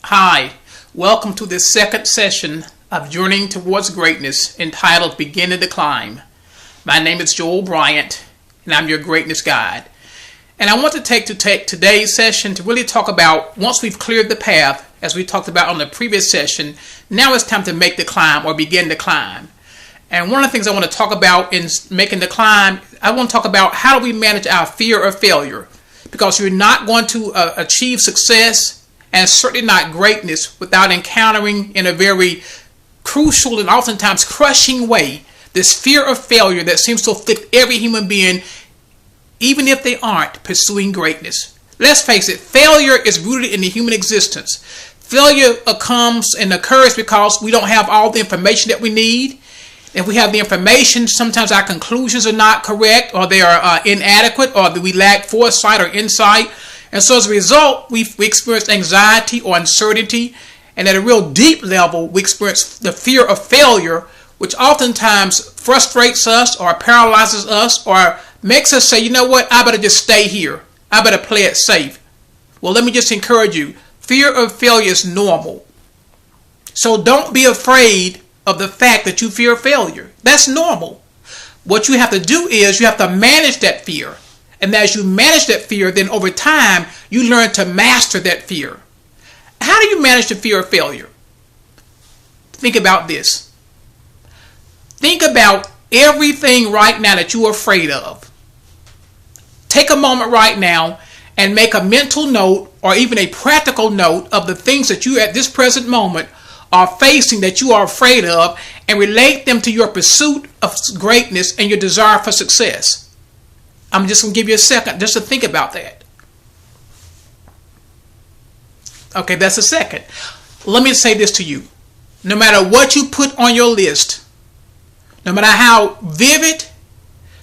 Hi, welcome to this second session of Journeying Towards Greatness entitled Beginning to Climb. My name is Joel Bryant and I'm your greatness guide. And I want to take today's session to really talk about once we've cleared the path, as we talked about on the previous session, now it's time to make the climb or begin to climb. And one of the things I want to talk about in making the climb, I want to talk about how do we manage our fear of failure. Because you're not going to achieve success and certainly not greatness without encountering in a very crucial and oftentimes crushing way this fear of failure that seems to afflict every human being, even if they aren't pursuing greatness. Let's face it, failure is rooted in the human existence. Failure comes and occurs because we don't have all the information that we need. If we have the information, sometimes our conclusions are not correct, or they are inadequate, or we lack foresight or insight. And so as a result, we experience anxiety or uncertainty. And at a real deep level, we experience the fear of failure, which oftentimes frustrates us or paralyzes us or makes us say, you know what, I better just stay here. I better play it safe. Well, let me just encourage you. Fear of failure is normal. So don't be afraid of the fact that you fear failure. That's normal. What you have to do is you have to manage that fear. And as you manage that fear, then over time, you learn to master that fear. How do you manage the fear of failure? Think about this. Think about everything right now that you're afraid of. Take a moment right now and make a mental note or even a practical note of the things that you at this present moment are facing that you are afraid of, and relate them to your pursuit of greatness and your desire for success. I'm just going to give you a second just to think about that. Okay, that's a second. Let me say this to you. No matter what you put on your list, no matter how vivid,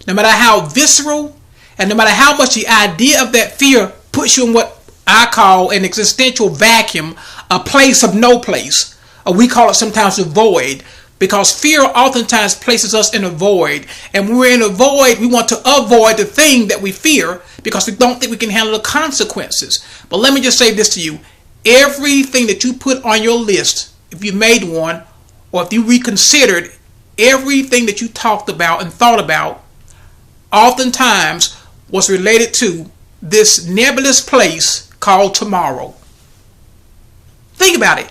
no matter how visceral, and no matter how much the idea of that fear puts you in what I call an existential vacuum, a place of no place, or we call it sometimes a void, because fear oftentimes places us in a void. And when we're in a void, we want to avoid the thing that we fear because we don't think we can handle the consequences. But let me just say this to you. Everything that you put on your list, if you made one, or if you reconsidered everything that you talked about and thought about, oftentimes was related to this nebulous place called tomorrow. Think about it.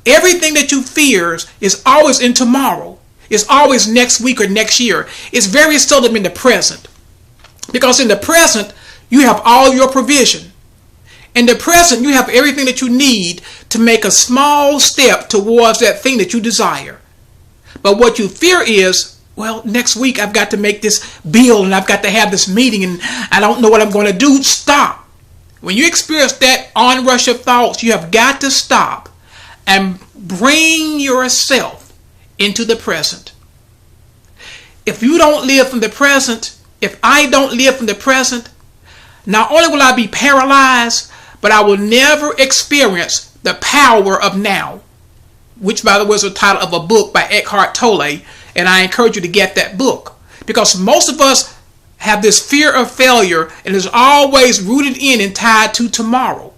Everything that you fear is always in tomorrow. It's always next week or next year. It's very seldom in the present. Because in the present, you have all your provision. In the present, you have everything that you need to make a small step towards that thing that you desire. But what you fear is, well, next week I've got to make this bill and I've got to have this meeting and I don't know what I'm going to do. Stop. When you experience that onrush of thoughts, you have got to stop and bring yourself into the present. If you don't live from the present, if I don't live from the present, not only will I be paralyzed, but I will never experience the power of now, which by the way is the title of a book by Eckhart Tolle, and I encourage you to get that book. Because most of us have this fear of failure and is always rooted in and tied to tomorrow.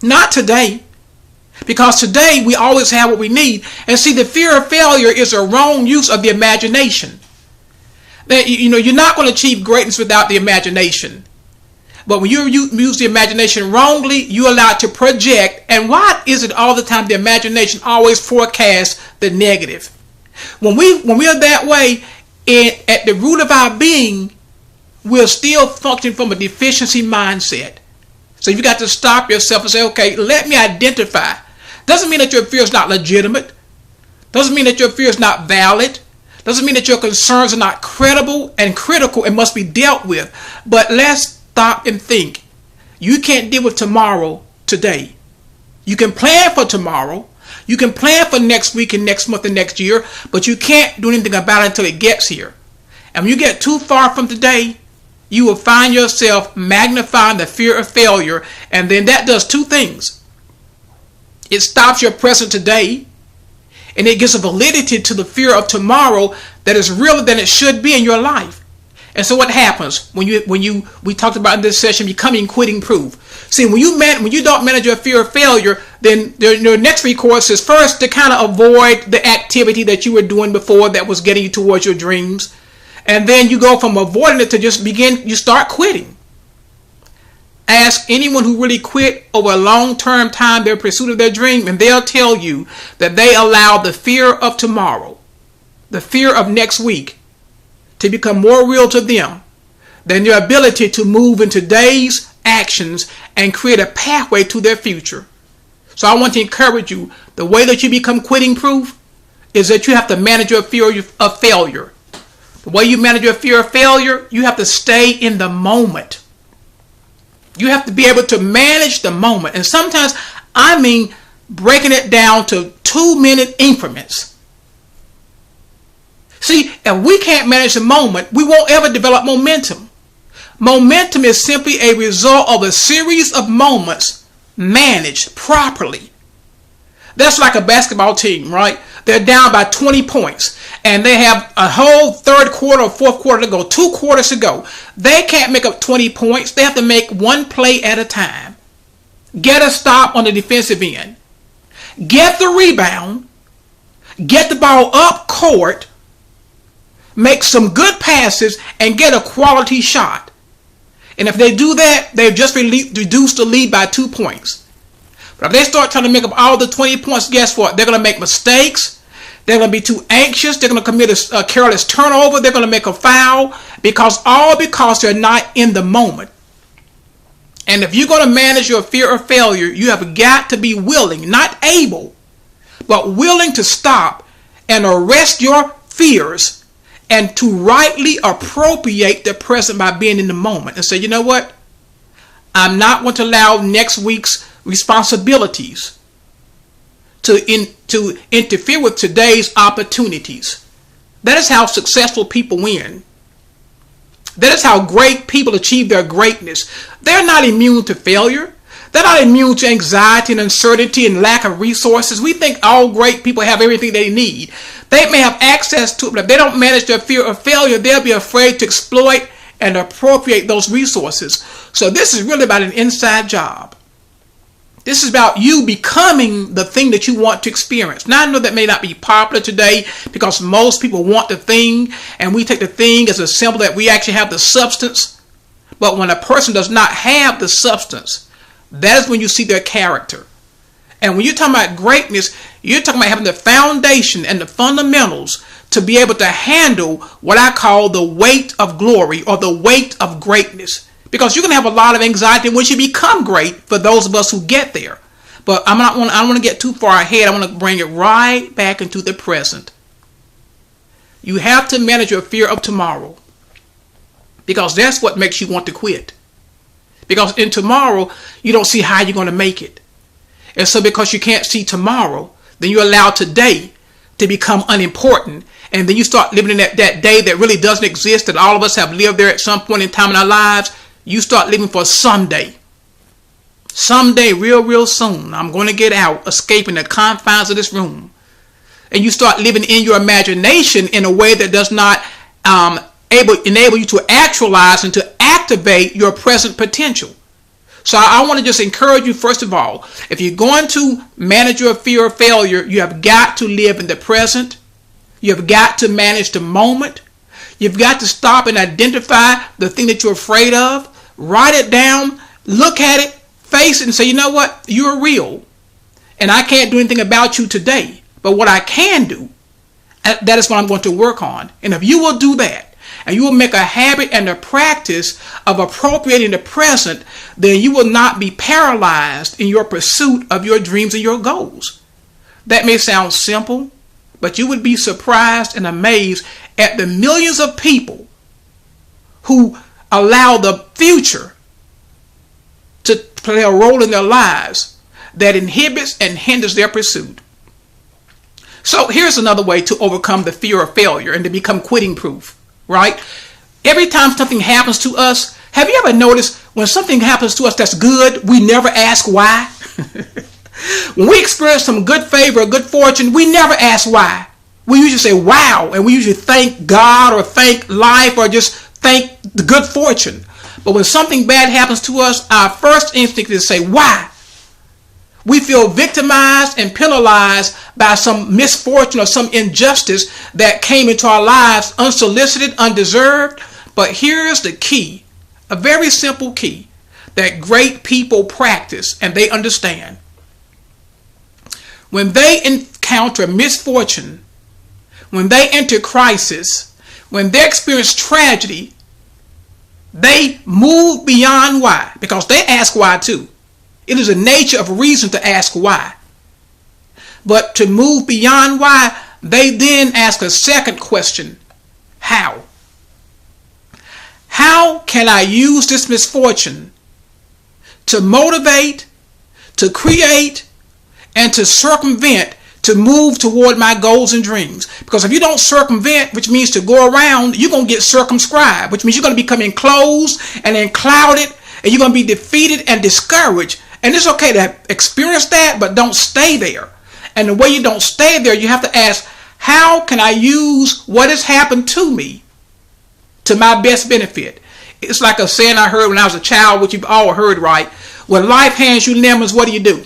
Not today. Because today we always have what we need. And see, the fear of failure is a wrong use of the imagination. That, you're not going to achieve greatness without the imagination. But when you use the imagination wrongly, you allow it to project. And why is it all the time the imagination always forecasts the negative? When we are that way, at the root of our being, we're still functioning from a deficiency mindset. So you got to stop yourself and say, okay, let me identify. Doesn't mean that your fear is not legitimate. Doesn't mean that your fear is not valid. Doesn't mean that your concerns are not credible and critical and must be dealt with. But let's stop and think. You can't deal with tomorrow today. You can plan for tomorrow. You can plan for next week and next month and next year, but you can't do anything about it until it gets here. And when you get too far from today, you will find yourself magnifying the fear of failure, and then that does two things. It stops your present today, and it gives a validity to the fear of tomorrow that is realer than it should be in your life. And so what happens we talked about in this session, becoming quitting proof. See, when you don't manage your fear of failure, then your next recourse is first to kind of avoid the activity that you were doing before that was getting you towards your dreams. And then you go from avoiding it to you start quitting. Ask anyone who really quit over a long-term time their pursuit of their dream, and they'll tell you that they allowed the fear of tomorrow, the fear of next week, to become more real to them than your ability to move in today's actions and create a pathway to their future. So I want to encourage you, the way that you become quitting proof is that you have to manage your fear of failure. The way you manage your fear of failure, you have to stay in the moment. You have to be able to manage the moment. And sometimes, I mean, breaking it down to 2-minute increments. See, if we can't manage the moment, we won't ever develop momentum. Momentum is simply a result of a series of moments managed properly. That's like a basketball team, right? They're down by 20 points and they have a whole third quarter or fourth quarter to go, 2 quarters to go. They can't make up 20 points. They have to make one play at a time. Get a stop on the defensive end. Get the rebound. Get the ball up court. Make some good passes and get a quality shot. And if they do that, they've just reduced the lead by 2 points. But if they start trying to make up all the 20 points, guess what? They're going to make mistakes. They're going to be too anxious. They're going to commit a careless turnover. They're going to make a foul because they're not in the moment. And if you're going to manage your fear of failure, you have got to be willing, not able, but willing to stop and arrest your fears and to rightly appropriate the present by being in the moment and say, you know what? I'm not going to allow next week's responsibilities to interfere with today's opportunities. That is how successful people win. That is how great people achieve their greatness. They're not immune to failure. They're not immune to anxiety and uncertainty and lack of resources. We think all great people have everything they need. They may have access to it, but if they don't manage their fear of failure, they'll be afraid to exploit and appropriate those resources. So this is really about an inside job. This is about you becoming the thing that you want to experience. Now, I know that may not be popular today because most people want the thing, and we take the thing as a symbol that we actually have the substance. But when a person does not have the substance, that is when you see their character. And when you're talking about greatness, you're talking about having the foundation and the fundamentals to be able to handle what I call the weight of glory or the weight of greatness. Because you're going to have a lot of anxiety once you become great for those of us who get there. But I don't want to get too far ahead. I want to bring it right back into the present. You have to manage your fear of tomorrow. Because that's what makes you want to quit. Because in tomorrow, you don't see how you're going to make it. And so because you can't see tomorrow, then you allow today to become unimportant. And then you start living in that day that really doesn't exist, that all of us have lived there at some point in time in our lives. You start living for someday. Someday, real soon, I'm going to get out, escaping the confines of this room. And you start living in your imagination in a way that does not enable you to actualize and to activate your present potential. So I want to just encourage you, first of all, if you're going to manage your fear of failure, you have got to live in the present. You have got to manage the moment. You've got to stop and identify the thing that you're afraid of. Write it down, look at it, face it, and say, you know what? You're real. And I can't do anything about you today. But what I can do, that is what I'm going to work on. And if you will do that, and you will make a habit and a practice of appropriating the present, then you will not be paralyzed in your pursuit of your dreams and your goals. That may sound simple, but you would be surprised and amazed at the millions of people who allow the future to play a role in their lives that inhibits and hinders their pursuit. So here's another way to overcome the fear of failure and to become quitting proof. Right? Every time something happens to us, have you ever noticed when something happens to us that's good, we never ask why? When we experience some good favor or good fortune, we never ask why. We usually say wow, and we usually thank God or thank life or just thank the good fortune. But when something bad happens to us, our first instinct is to say, why? We feel victimized and penalized by some misfortune or some injustice that came into our lives unsolicited, undeserved. But here's the key, a very simple key that great people practice and they understand. When they encounter misfortune, when they enter crisis, when they experience tragedy, they move beyond why, because they ask why too. It is a nature of reason to ask why. But to move beyond why, they then ask a second question: how? How can I use this misfortune to motivate, to create, and to circumvent, to move toward my goals and dreams? Because if you don't circumvent, which means to go around, you're going to get circumscribed, which means you're going to become enclosed and then clouded, and you're going to be defeated and discouraged. And it's okay to experience that, but don't stay there. And the way you don't stay there, you have to ask, how can I use what has happened to me to my best benefit? It's like a saying I heard when I was a child, which you've all heard, right? When life hands you lemons, what do?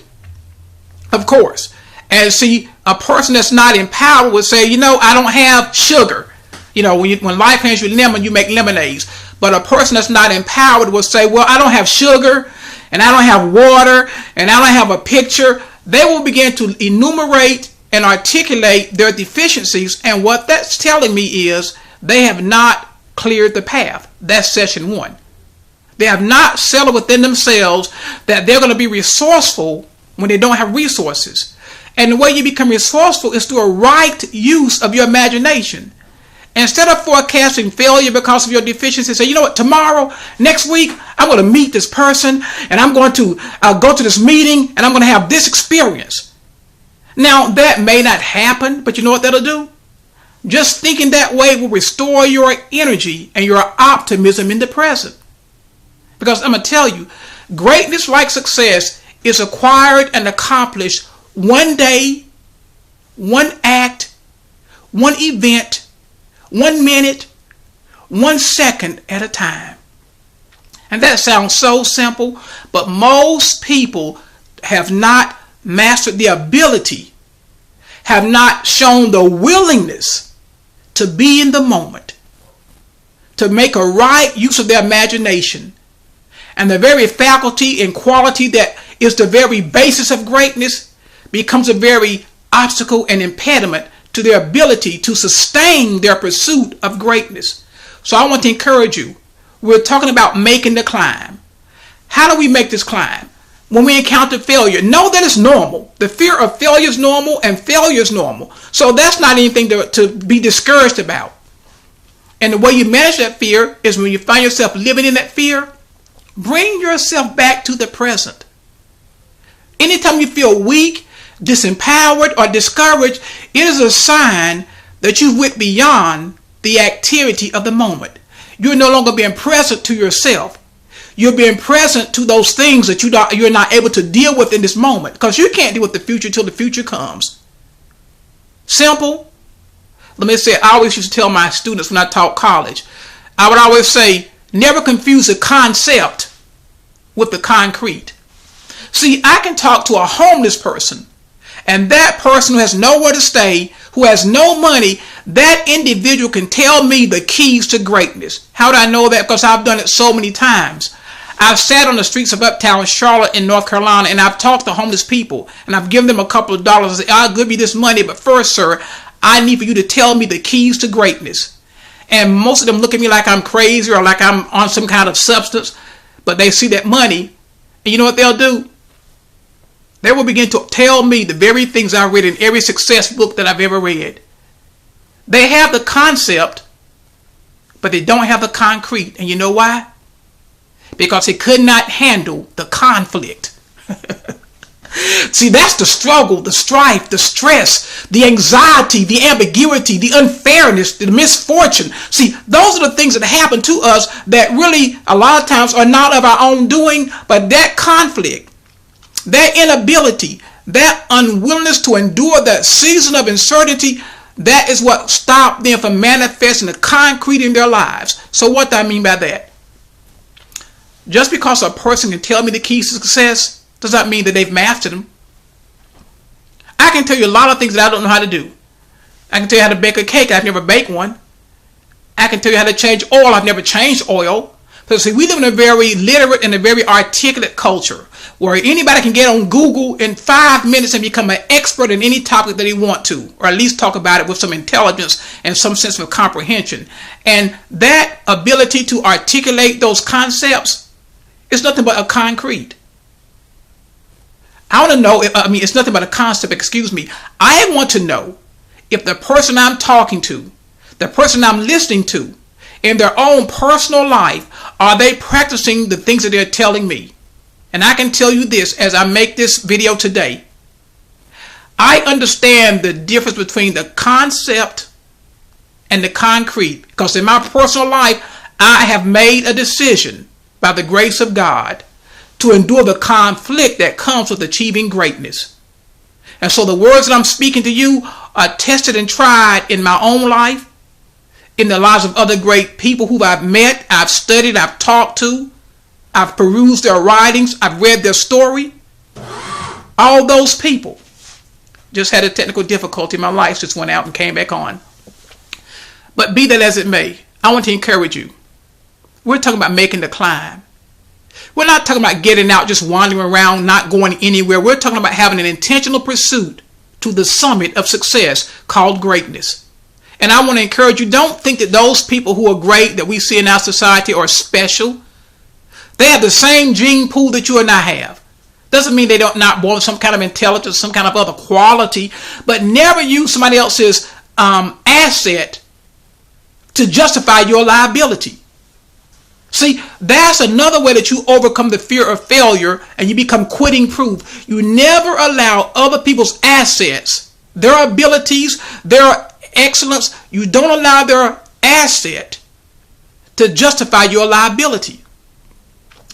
Of course. And see, a person that's not empowered would say, I don't have sugar. When life hands you lemon, you make lemonades. But a person that's not empowered will say, well, I don't have sugar, and I don't have water, and I don't have a picture. They will begin to enumerate and articulate their deficiencies. And what that's telling me is they have not cleared the path. That's session 1. They have not settled within themselves that they're going to be resourceful when they don't have resources. And the way you become resourceful is through a right use of your imagination. Instead of forecasting failure because of your deficiency, say, tomorrow, next week, I'm going to meet this person, and I'm going to go to this meeting, and I'm going to have this experience. Now, that may not happen, but you know what that'll do? Just thinking that way will restore your energy and your optimism in the present. Because I'm going to tell you, greatness like success is acquired and accomplished one day, one act, one event, 1 minute, 1 second at a time. And that sounds so simple, but most people have not mastered the ability, have not shown the willingness to be in the moment, to make a right use of their imagination. And the very faculty and quality that is the very basis of greatness becomes a very obstacle and impediment to their ability to sustain their pursuit of greatness. So I want to encourage you. We're talking about making the climb. How do we make this climb? When we encounter failure, know that it's normal. The fear of failure is normal, and failure is normal. So that's not anything to be discouraged about. And the way you manage that fear is when you find yourself living in that fear, bring yourself back to the present. Anytime you feel weak, disempowered, or discouraged, it is a sign that you went beyond the activity of the moment. You're no longer being present to yourself. You're being present to those things that you're not able to deal with in this moment, because you can't deal with the future until the future comes. Simple. Let me say, I always used to tell my students when I taught college, I would always say, never confuse the concept with the concrete. See, I can talk to a homeless person, and that person who has nowhere to stay, who has no money, that individual can tell me the keys to greatness. How do I know that? Because I've done it so many times. I've sat on the streets of uptown Charlotte in North Carolina, and I've talked to homeless people, and I've given them a couple of dollars and say, I'll give you this money, but first, sir, I need for you to tell me the keys to greatness. And most of them look at me like I'm crazy or like I'm on some kind of substance, but they see that money, and you know what they'll do? They will begin to tell me the very things I read in every success book that I've ever read. They have the concept, but they don't have the concrete. And you know why? Because they could not handle the conflict. See, that's the struggle, the strife, the stress, the anxiety, the ambiguity, the unfairness, the misfortune. See, those are the things that happen to us that really a lot of times are not of our own doing, but that conflict, that inability, that unwillingness to endure that season of uncertainty, That is what stopped them from manifesting the concrete in their lives. So what do I mean by that? Just because a person can tell me the keys to success does not mean that they've mastered them. I can tell you a lot of things that I don't know how to do. I can tell you how to bake a cake. I've never baked one. I can tell you how to change oil. I've never changed oil. But see, we live in a very literate and a very articulate culture where anybody can get on Google in 5 minutes and become an expert in any topic that they want to, or at least talk about it with some intelligence and some sense of comprehension. And that ability to articulate those concepts is nothing but a concrete. I want to know, it's nothing but a concept, excuse me. I want to know if the person I'm talking to, the person I'm listening to, in their own personal life, are they practicing the things that they're telling me? And I can tell you this as I make this video today. I understand the difference between the concept and the concrete, because in my personal life, I have made a decision by the grace of God to endure the conflict that comes with achieving greatness. And so the words that I'm speaking to you are tested and tried in my own life, in the lives of other great people who I've met, I've studied, I've talked to, I've perused their writings, I've read their story. All those people just had a technical difficulty. My lights just went out and came back on. But be that as it may, I want to encourage you. We're talking about making the climb. We're not talking about getting out, just wandering around, not going anywhere. We're talking about having an intentional pursuit to the summit of success called greatness. And I want to encourage you, don't think that those people who are great that we see in our society are special. They have the same gene pool that you and I have. Doesn't mean they don't not born with some kind of intelligence, some kind of other quality, but never use somebody else's asset to justify your liability. See, that's another way that you overcome the fear of failure and you become quitting proof. You never allow other people's assets, their abilities, their excellence, you don't allow their asset to justify your liability.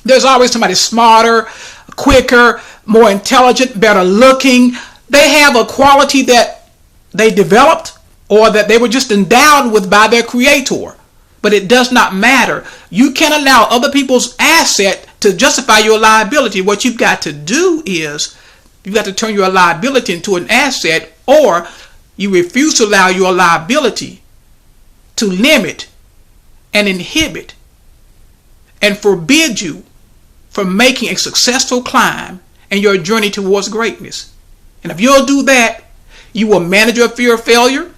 There's always somebody smarter, quicker, more intelligent, better looking. They have a quality that they developed or that they were just endowed with by their creator. But it does not matter. You can't allow other people's asset to justify your liability. What you've got to do is you've got to turn your liability into an asset, or you refuse to allow your liability to limit and inhibit and forbid you from making a successful climb in your journey towards greatness. And if you'll do that, you will manage your fear of failure.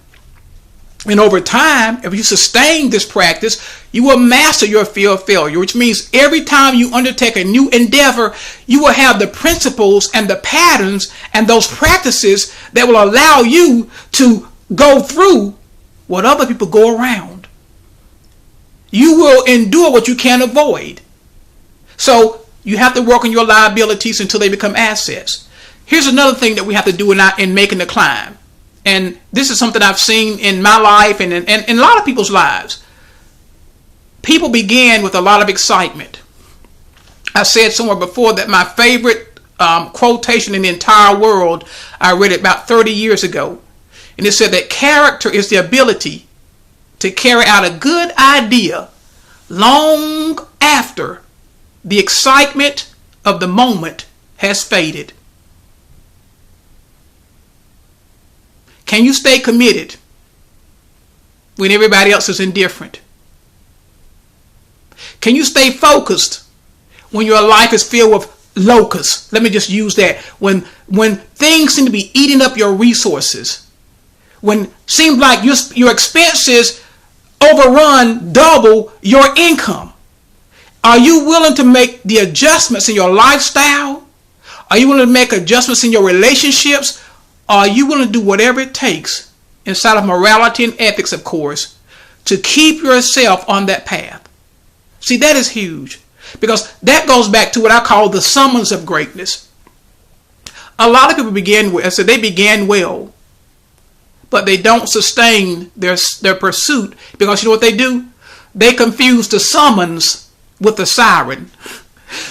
And over time, if you sustain this practice, you will master your fear of failure, which means every time you undertake a new endeavor, you will have the principles and the patterns and those practices that will allow you to go through what other people go around. You will endure what you can't avoid. So you have to work on your liabilities until they become assets. Here's another thing that we have to do in making the climb. And this is something I've seen in my life and in a lot of people's lives. People begin with a lot of excitement. I said somewhere before that my favorite quotation in the entire world, I read it about 30 years ago. And it said that character is the ability to carry out a good idea long after the excitement of the moment has faded. Can you stay committed when everybody else is indifferent? Can you stay focused when your life is filled with locusts? Let me just use that. When things seem to be eating up your resources. When it seems like your expenses overrun double your income. Are you willing to make the adjustments in your lifestyle? Are you willing to make adjustments in your relationships? Are you willing to do whatever it takes inside of morality and ethics, of course, to keep yourself on that path? See, that is huge because that goes back to what I call the summons of greatness. A lot of people begin well, but they don't sustain their pursuit because you know what they do? They confuse the summons with the siren.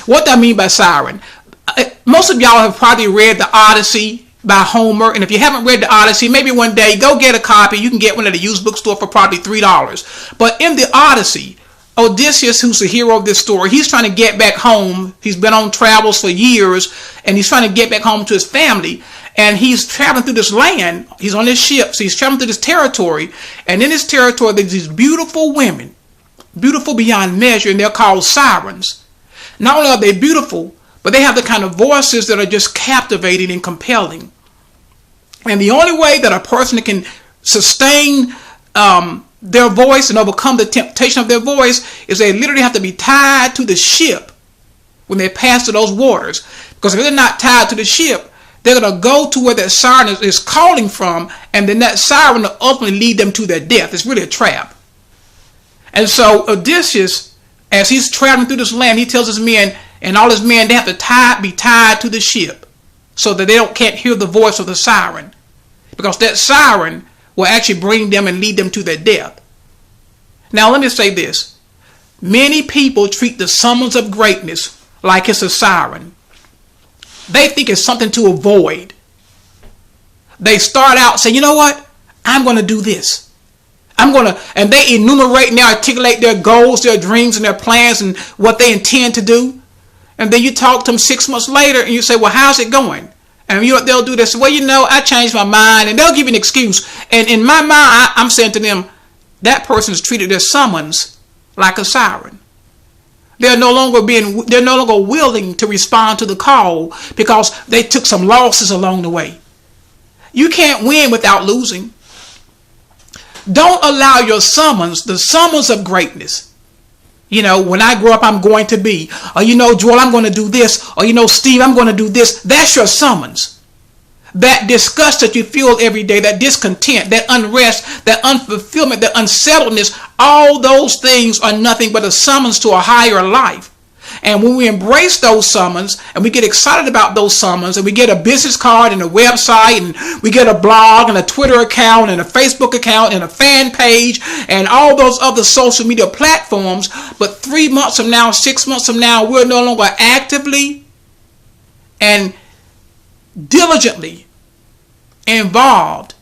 What do I mean by siren? Most of y'all have probably read the Odyssey. by Homer. And if you haven't read the Odyssey, maybe one day go get a copy. You can get one at a used bookstore for probably $3. But in the Odyssey, Odysseus, who's the hero of this story, he's trying to get back home. He's been on travels for years, and he's trying to get back home to his family. And he's traveling through this land. He's on this ship, so he's traveling through this territory. And in this territory, there's these beautiful women, beautiful beyond measure, and they're called sirens. Not only are they beautiful, but they have the kind of voices that are just captivating and compelling. And the only way that a person can sustain their voice and overcome the temptation of their voice is they literally have to be tied to the ship when they pass to those waters. Because if they're not tied to the ship, they're going to go to where that siren is calling from, and then that siren will ultimately lead them to their death. It's really a trap. And so Odysseus, as he's traveling through this land, he tells his men, and all his men, they have to be tied to the ship so that they can't hear the voice of the siren. Because that siren will actually bring them and lead them to their death. Now let me say this. Many people treat the summons of greatness like it's a siren. They think it's something to avoid. They start out saying, you know what? I'm going to do this. And they enumerate and they articulate their goals, their dreams, and their plans and what they intend to do. And then you talk to them 6 months later and you say, well, how's it going? And they'll do this. Well, I changed my mind. And they'll give you an excuse. And in my mind, I'm saying to them, that person's treated their summons like a siren. They're no longer willing to respond to the call because they took some losses along the way. You can't win without losing. Don't allow your summons, the summons of greatness. When I grow up, I'm going to be. Or, Joel, I'm going to do this. Or, Steve, I'm going to do this. That's your summons. That disgust that you feel every day, that discontent, that unrest, that unfulfillment, that unsettledness, all those things are nothing but a summons to a higher life. And when we embrace those summons and we get excited about those summons and we get a business card and a website and we get a blog and a Twitter account and a Facebook account and a fan page and all those other social media platforms, but 3 months from now, 6 months from now, we're no longer actively and diligently involved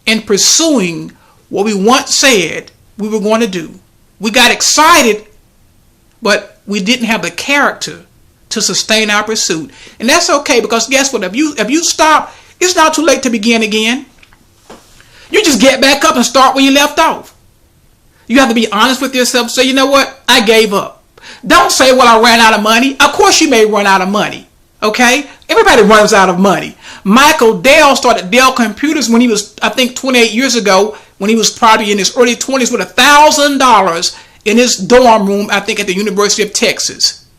in pursuing what we once said we were going to do. We got excited, but we didn't have the character to sustain our pursuit. And that's okay, because guess what? If you stop, it's not too late to begin again. You just get back up and start where you left off. You have to be honest with yourself. Say, you know what? I gave up. Don't say, well, I ran out of money. Of course you may run out of money. Okay? Everybody runs out of money. Michael Dell started Dell Computers when he was, I think, 28 years ago, when he was probably in his early 20s with $1,000 in his dorm room, I think, at the University of Texas.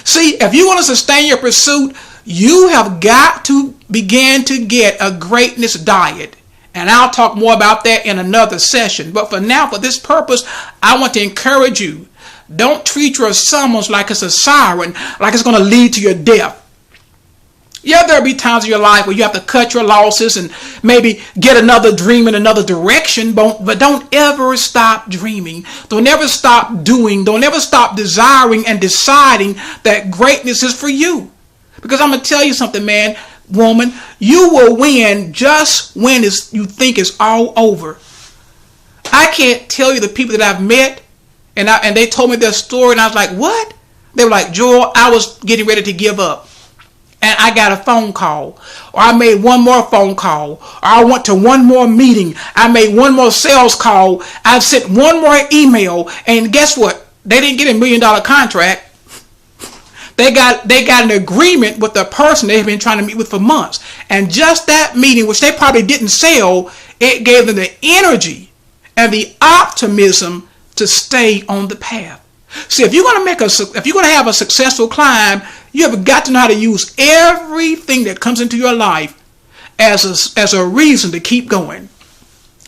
See, if you want to sustain your pursuit, you have got to begin to get a greatness diet. And I'll talk more about that in another session. But for now, for this purpose, I want to encourage you. Don't treat your summons like it's a siren, like it's going to lead to your death. Yeah, there'll be times in your life where you have to cut your losses and maybe get another dream in another direction, but don't ever stop dreaming. Don't ever stop doing. Don't ever stop desiring and deciding that greatness is for you. Because I'm going to tell you something, man, woman, you will win just when you think it's all over. I can't tell you the people that I've met, and they told me their story, and I was like, what? They were like, Joel, I was getting ready to give up. And I got a phone call, or I made one more phone call, or I went to one more meeting. I made one more sales call. I sent one more email, and guess what? They didn't get $1 million contract. They got an agreement with the person they've been trying to meet with for months. And just that meeting, which they probably didn't sell, it gave them the energy and the optimism to stay on the path. See, if you're going to have a successful climb, you have got to know how to use everything that comes into your life as a reason to keep going.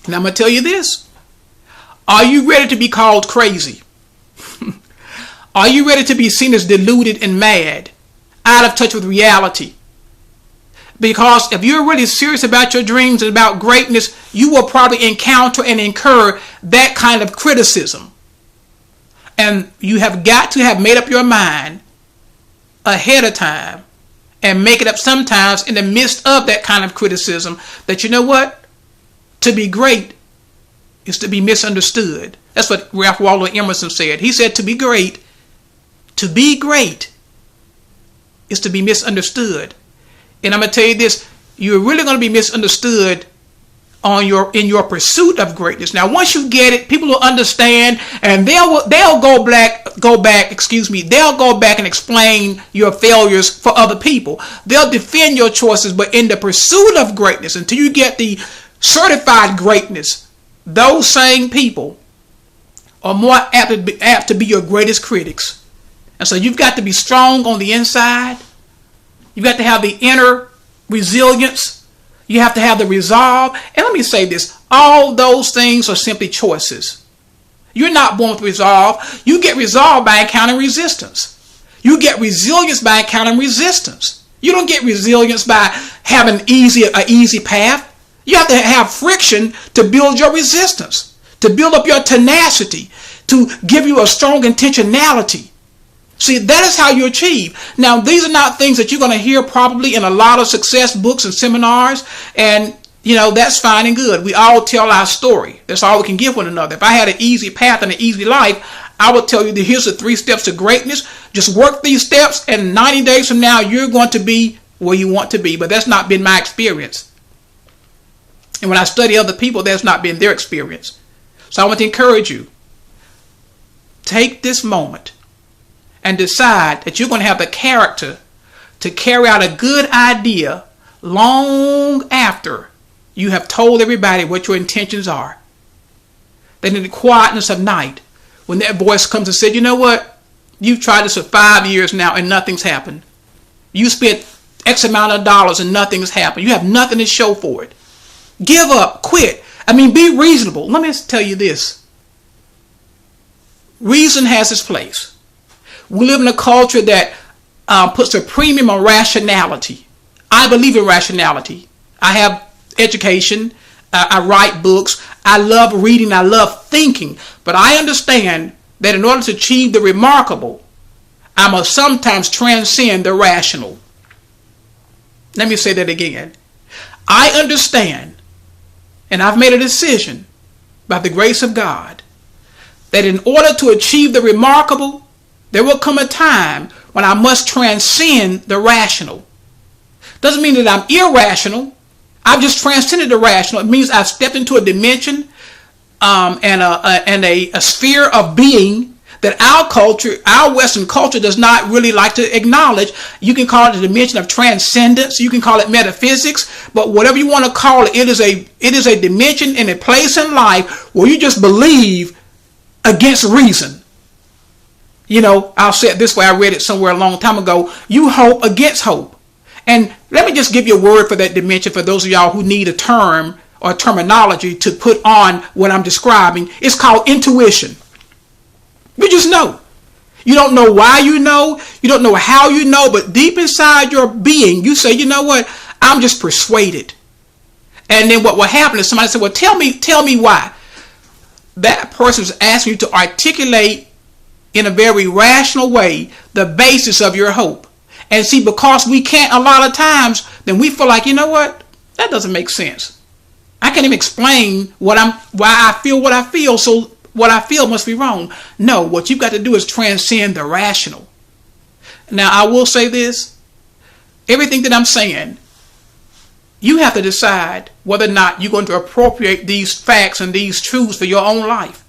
And I'm going to tell you this. Are you ready to be called crazy? Are you ready to be seen as deluded and mad, out of touch with reality? Because if you're really serious about your dreams and about greatness, you will probably encounter and incur that kind of criticism. And you have got to have made up your mind ahead of time and make it up sometimes in the midst of that kind of criticism that, you know what? To be great is to be misunderstood. That's what Ralph Waldo Emerson said. He said to be great is to be misunderstood. And I'm going to tell you this, you're really going to be misunderstood in your pursuit of greatness. Now, once you get it, people will understand, and they'll go back and explain your failures for other people. They'll defend your choices, but in the pursuit of greatness, until you get the certified greatness, those same people are more apt to be your greatest critics. And so you've got to be strong on the inside. You've got to have the inner resilience. You have to have the resolve. And let me say this, all those things are simply choices. You're not born with resolve. You get resolve by encountering resistance. You get resilience by encountering resistance. You don't get resilience by having an easy path. You have to have friction to build your resistance, to build up your tenacity, to give you a strong intentionality. See, that is how you achieve. Now, these are not things that you're going to hear probably in a lot of success books and seminars. And, that's fine and good. We all tell our story. That's all we can give one another. If I had an easy path and an easy life, I would tell you that here's the 3 steps to greatness. Just work these steps, and 90 days from now, you're going to be where you want to be. But that's not been my experience. And when I study other people, that's not been their experience. So I want to encourage you. Take this moment and decide that you're going to have the character to carry out a good idea long after you have told everybody what your intentions are. Then in the quietness of night, when that voice comes and says, you know what? You've tried this for 5 years now and nothing's happened. You spent X amount of dollars and nothing's happened. You have nothing to show for it. Give up, quit. Be reasonable. Let me tell you this. Reason has its place. We live in a culture that puts a premium on rationality. I believe in rationality. I have education. I write books. I love reading. I love thinking. But I understand that in order to achieve the remarkable, I must sometimes transcend the rational. Let me say that again. I understand, and I've made a decision by the grace of God, that in order to achieve the remarkable, there will come a time when I must transcend the rational. Doesn't mean that I'm irrational. I've just transcended the rational. It means I've stepped into a dimension and a sphere of being that our Western culture does not really like to acknowledge. You can call it a dimension of transcendence. You can call it metaphysics. But whatever you want to call it, it is a dimension and a place in life where you just believe against reason. I'll say it this way. I read it somewhere a long time ago. You hope against hope. And let me just give you a word for that dimension for those of y'all who need a term or terminology to put on what I'm describing. It's called intuition. You just know. You don't know why you know. You don't know how you know. But deep inside your being, you say, you know what? I'm just persuaded. And then what will happen is somebody say, well, tell me why. That person is asking you to articulate in a very rational way the basis of your hope. And see, because we can't a lot of times, then we feel like, you know what? That doesn't make sense. I can't even explain why I feel what I feel, so what I feel must be wrong. No, what you've got to do is transcend the rational. Now, I will say this. Everything that I'm saying, you have to decide whether or not you're going to appropriate these facts and these truths for your own life.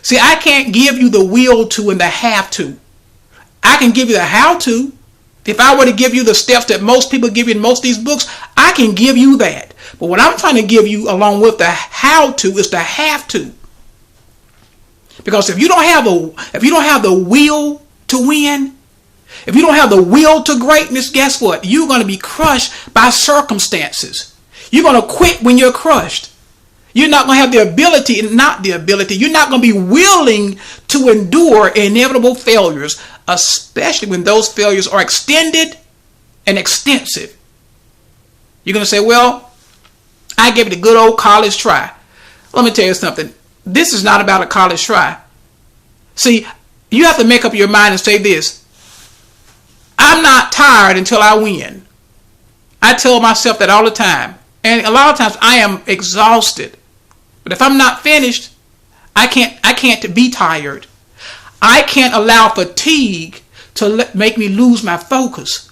See, I can't give you the will to and the have to. I can give you the how to. If I were to give you the steps that most people give you in most of these books, I can give you that. But what I'm trying to give you along with the how to is the have to. Because if you don't have the will to win, if you don't have the will to greatness, guess what? You're going to be crushed by circumstances. You're going to quit when you're crushed. You're not going to have the ability, you're not going to be willing to endure inevitable failures, especially when those failures are extended and extensive. You're going to say, well, I gave it a good old college try. Let me tell you something. This is not about a college try. See, you have to make up your mind and say this. I'm not tired until I win. I tell myself that all the time. And a lot of times I am exhausted. But if I'm not finished, I can't be tired. I can't allow fatigue to make me lose my focus.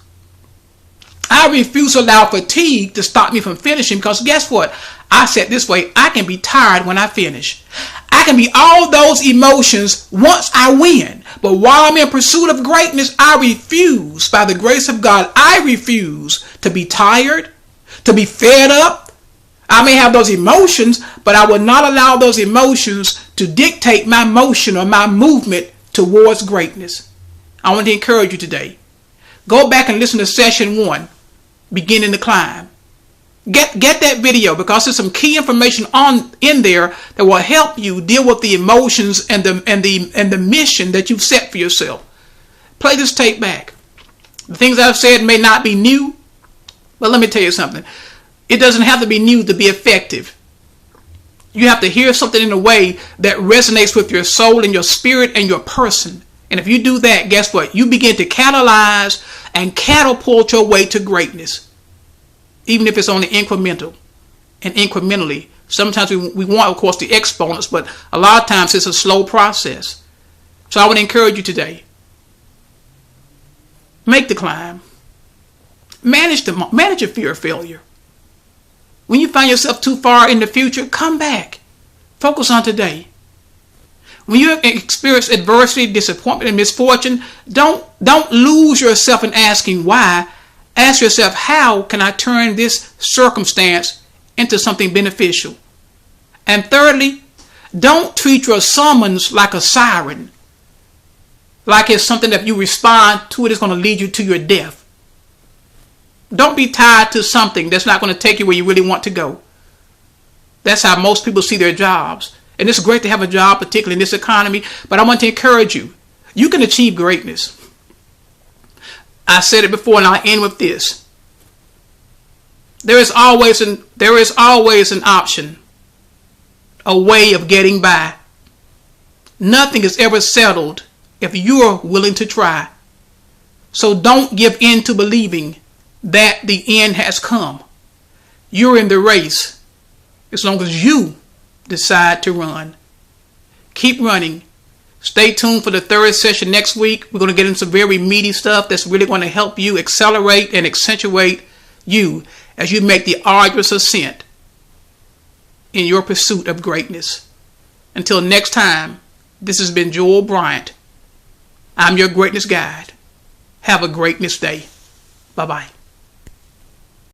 I refuse to allow fatigue to stop me from finishing, because guess what? I said this way, I can be tired when I finish. I can be all those emotions once I win. But while I'm in pursuit of greatness, I refuse, by the grace of God, I refuse to be tired, to be fed up. I may have those emotions, but I will not allow those emotions to dictate my motion or my movement towards greatness. I want to encourage you today. Go back and listen to session 1, beginning to climb. Get that video, because there's some key information in there that will help you deal with the emotions and the mission that you've set for yourself. Play this tape back. The things I've said may not be new, but let me tell you something. It doesn't have to be new to be effective. You have to hear something in a way that resonates with your soul and your spirit and your person. And if you do that, guess what? You begin to catalyze and catapult your way to greatness. Even if it's only incremental and incrementally. Sometimes we want, of course, the exponents, but a lot of times it's a slow process. So I would encourage you today. Make the climb. Manage your fear of failure. When you find yourself too far in the future, come back. Focus on today. When you experience adversity, disappointment, and misfortune, don't lose yourself in asking why. Ask yourself, how can I turn this circumstance into something beneficial? And thirdly, don't treat your summons like a siren. Like it's something that if you respond to it, it's going to lead you to your death. Don't be tied to something that's not going to take you where you really want to go. That's how most people see their jobs. And it's great to have a job, particularly in this economy. But I want to encourage you. You can achieve greatness. I said it before, and I'll end with this. There is always an option, a way of getting by. Nothing is ever settled if you are willing to try. So don't give in to believing that the end has come. You're in the race as long as you decide to run. Keep running. Stay tuned for the third session next week. We're going to get into some very meaty stuff that's really going to help you accelerate and accentuate you as you make the arduous ascent in your pursuit of greatness. Until next time, this has been Joel Bryant. I'm your greatness guide. Have a greatness day. Bye-bye.